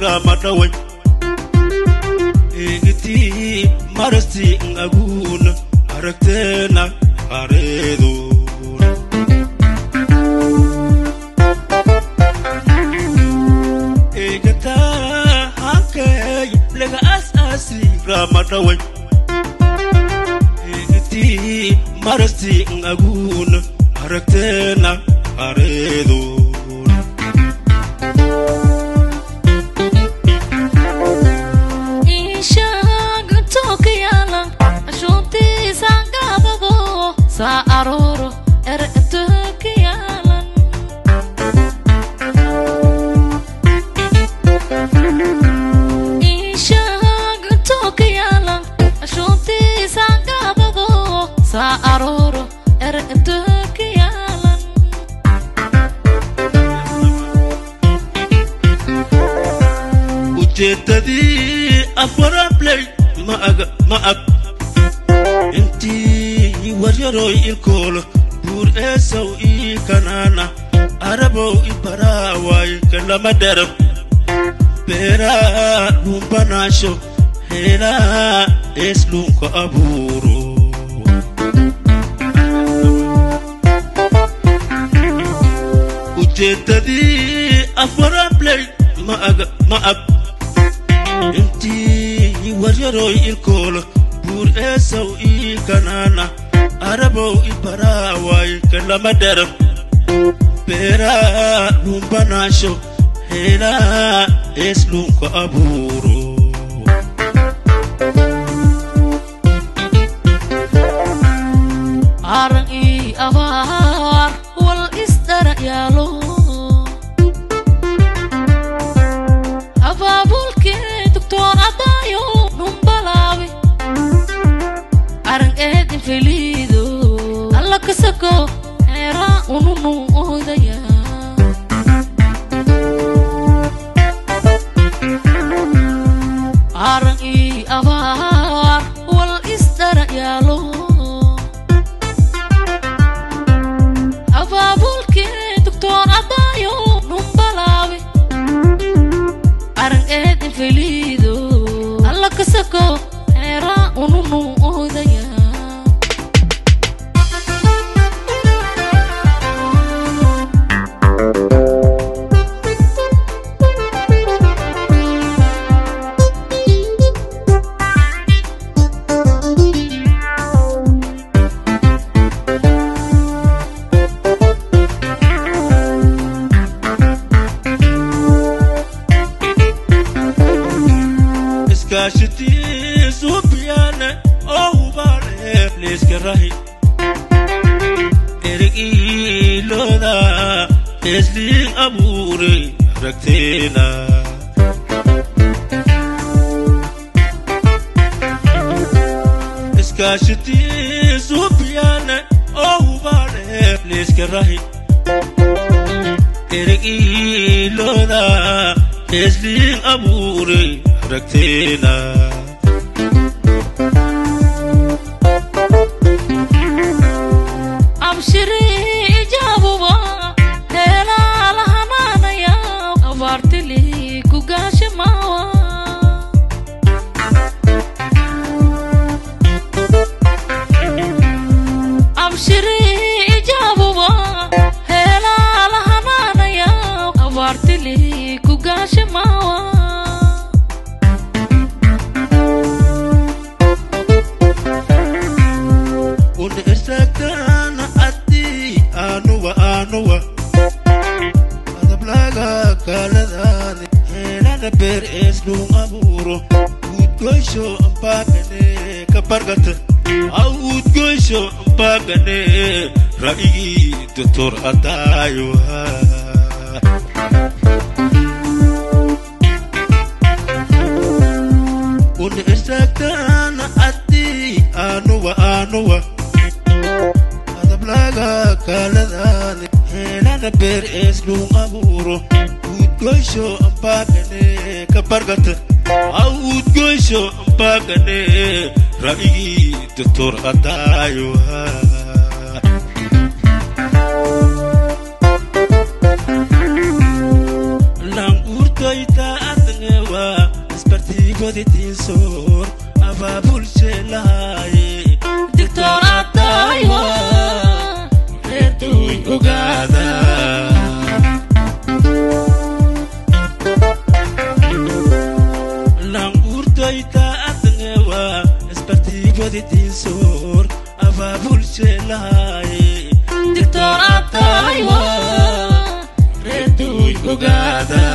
ramadawai Egiti marasti ngaguna Araktena aredo Egata hankay lega asasi ramadawai Egiti marasti ngaguna Araktena aredo Sa aroro kialan Isha kialan ashunti sangababo sa aroro kialan Ujetadi afara play maag Inti warrior ilkolo bur esaw kanana arabo iparawai kala madarab pera lumbanasho hela eslunko aburo ujetadi afara play maag inti warrior ilkolo bur esaw kanana arabo iparawai kala madarab pera lumbanasho hela eslunko aburo arang I awar wal istara yalo ababulke doktor adayo numbalawi arang infelido alla kasako era ununu odaya arang I awar wal istara yalo ababulke doktor adayo numbalawi arang infelido alla kasako era ununu odaya Kashiti supiane oh vale please karahi erigi loda esli amure raktena Kashiti supiane oh vale please karahi erigi loda esli amure raktena abshiri jabuwa hela lahanana ya awartili kugashmawa abshiri jabuwa hela lahanana ya awartili kugashmawa Sakana ati anuwa adablaga kaladani hela na per eslu aburo utgoisho ampagane kapargata au utgoisho ampagane rai doktor adayo Sakana ati anuwa adablaga kaladani hela na per eslu aburo utgoisho ampagane kapargata au utgoisho ampagane rai doktor adayo lang urto ita atnge وديتين سور أبابول شلاي دكتور عطايوا ريتوي أقادا لانقور تويتا أتنوا اسبرتي وديتين سور أبابول شلاي دكتور عطايوا ريتوي أقادا